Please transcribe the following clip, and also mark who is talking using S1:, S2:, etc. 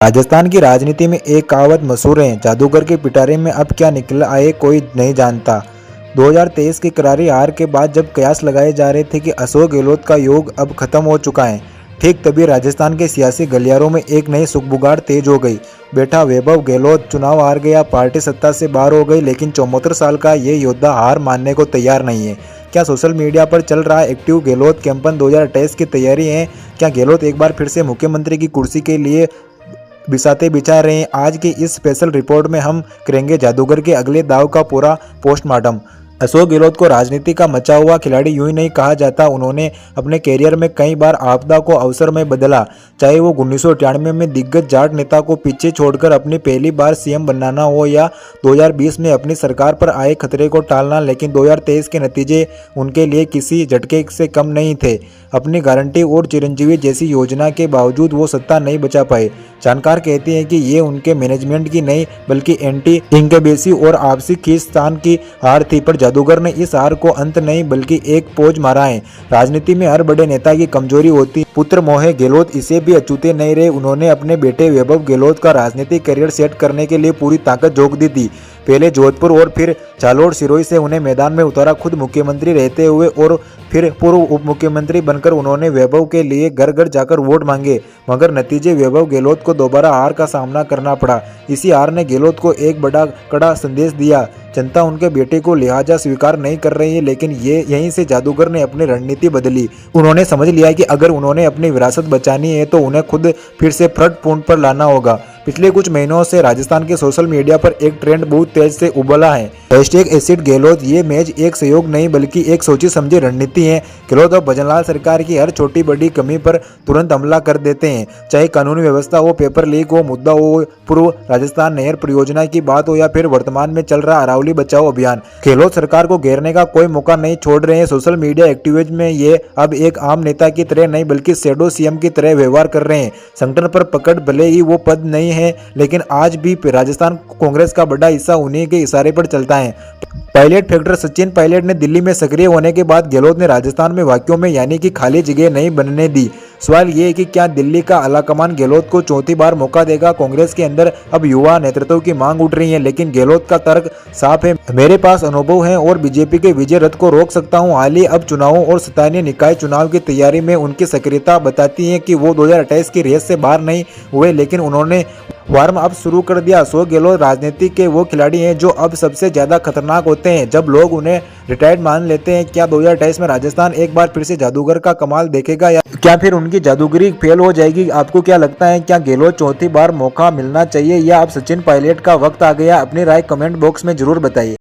S1: राजस्थान की राजनीति में एक कहावत मशहूर है, जादूगर के पिटारे में अब क्या निकल आए कोई नहीं जानता। 2023 की करारी हार के बाद जब कयास लगाए जा रहे थे कि अशोक गहलोत का योग अब खत्म हो चुका है, ठीक तभी राजस्थान के सियासी गलियारों में एक नई सुगबुगाहट तेज हो गई। बेटा वैभव गहलोत चुनाव हार गया, पार्टी सत्ता से बाहर हो गई, लेकिन 74 साल का ये योद्धा हार मानने को तैयार नहीं है। क्या सोशल मीडिया पर चल रहा एक्टिव गहलोत कैंपन 2028 की तैयारी है? क्या गहलोत एक बार फिर से मुख्यमंत्री की कुर्सी के लिए बिसाते बिछा रहे हैं? आज की इस स्पेशल रिपोर्ट में हम करेंगे जादूगर के अगले दाव का पूरा पोस्टमार्टम। अशोक गहलोत को राजनीति का मचा हुआ खिलाड़ी यूं ही नहीं कहा जाता। उन्होंने अपने कैरियर में कई बार आपदा को अवसर में बदला, चाहे वो 1998 में दिग्गज जाट नेता को पीछे छोड़कर अपनी पहली बार सीएम बनाना हो या 2020 में अपनी सरकार पर आए खतरे को टालना। लेकिन 2023 के नतीजे उनके लिए किसी झटके से कम नहीं थे। अपनी गारंटी और चिरंजीवी जैसी योजना के बावजूद वो सत्ता नहीं बचा पाए। जानकार कहते हैं कि ये उनके मैनेजमेंट की नहीं बल्कि एंटी इंकबेसी और आपसी खींचतान की हार थी। पर जादूगर ने इस हार को अंत नहीं बल्कि एक पोज मारा है। राजनीति में हर बड़े नेता की कमजोरी होती। पुत्र मोहे गहलोत इसे भी अछूते नहीं रहे। उन्होंने अपने बेटे वैभव गहलोत का राजनीतिक करियर सेट करने के लिए पूरी ताकत झोंक दी थी। पहले जोधपुर और फिर जालोर सिरोही से उन्हें मैदान में उतारा। खुद मुख्यमंत्री रहते हुए और फिर पूर्व उप मुख्यमंत्री बनकर उन्होंने वैभव के लिए घर घर जाकर वोट मांगे, मगर नतीजे वैभव गहलोत को दोबारा हार का सामना करना पड़ा। इसी हार ने गहलोत को एक बड़ा कड़ा संदेश दिया। जनता उनके बेटे को लिहाजा स्वीकार नहीं कर रही है, लेकिन यहीं से जादूगर ने अपनी रणनीति बदली। उन्होंने समझ लिया कि अगर उन्होंने अपनी विरासत बचानी है तो उन्हें खुद फिर से फ्रंट पॉइंट पर लाना होगा। पिछले कुछ महीनों से राजस्थान के सोशल मीडिया पर एक ट्रेंड बहुत तेज से उबला है, #एसिड गहलोत। ये मैच एक सहयोग नहीं बल्कि एक सोची समझी रणनीति है। गहलोत और भजनलाल सरकार की हर छोटी बड़ी कमी पर तुरंत हमला कर देते हैं, चाहे कानूनी व्यवस्था हो, पेपर लीक हो, मुद्दा हो, पूर्व राजस्थान नहर परियोजना की बात हो या फिर वर्तमान में चल रहा अरावली बचाओ अभियान। गहलोत सरकार को घेरने का कोई मौका नहीं छोड़ रहे हैं। सोशल मीडिया एक्टिविज्म में ये अब एक आम नेता की तरह नहीं बल्कि शैडो सीएम की तरह व्यवहार कर रहे हैं। संगठन पर पकड़ भले ही वो पद नहीं है, लेकिन आज भी राजस्थान कांग्रेस का बड़ा हिस्सा उन्हीं के इशारे पर चलता है। पायलट फैक्टर सचिन पायलट ने दिल्ली में सक्रिय होने के बाद गहलोत ने राजस्थान में वाक्यों में यानी कि खाली जगह नहीं बनने दी। सवाल ये है कि क्या दिल्ली का आलाकमान गहलोत को चौथी बार मौका देगा? कांग्रेस के अंदर अब युवा नेतृत्व की मांग उठ रही है, लेकिन गहलोत का तर्क साफ है, मेरे पास अनुभव है और बीजेपी के विजय रथ को रोक सकता हूं। हाल ही अब चुनावों और स्थानीय निकाय चुनाव की तैयारी में उनकी सक्रियता बताती है कि वो 2028 की रेस से बाहर नहीं हुए, लेकिन उन्होंने वार्म अप शुरू कर दिया। अशोक गहलोत राजनीति के वो खिलाड़ी हैं जो अब सबसे ज्यादा खतरनाक होते हैं जब लोग उन्हें रिटायर्ड मान लेते हैं। क्या 2028 में राजस्थान एक बार फिर से जादूगर का कमाल देखेगा या क्या फिर उनकी जादूगरी फेल हो जाएगी? आपको क्या लगता है, क्या गहलोत चौथी बार मौका मिलना चाहिए या अब सचिन पायलट का वक्त आ गया? अपनी राय कमेंट बॉक्स में जरूर बताइए।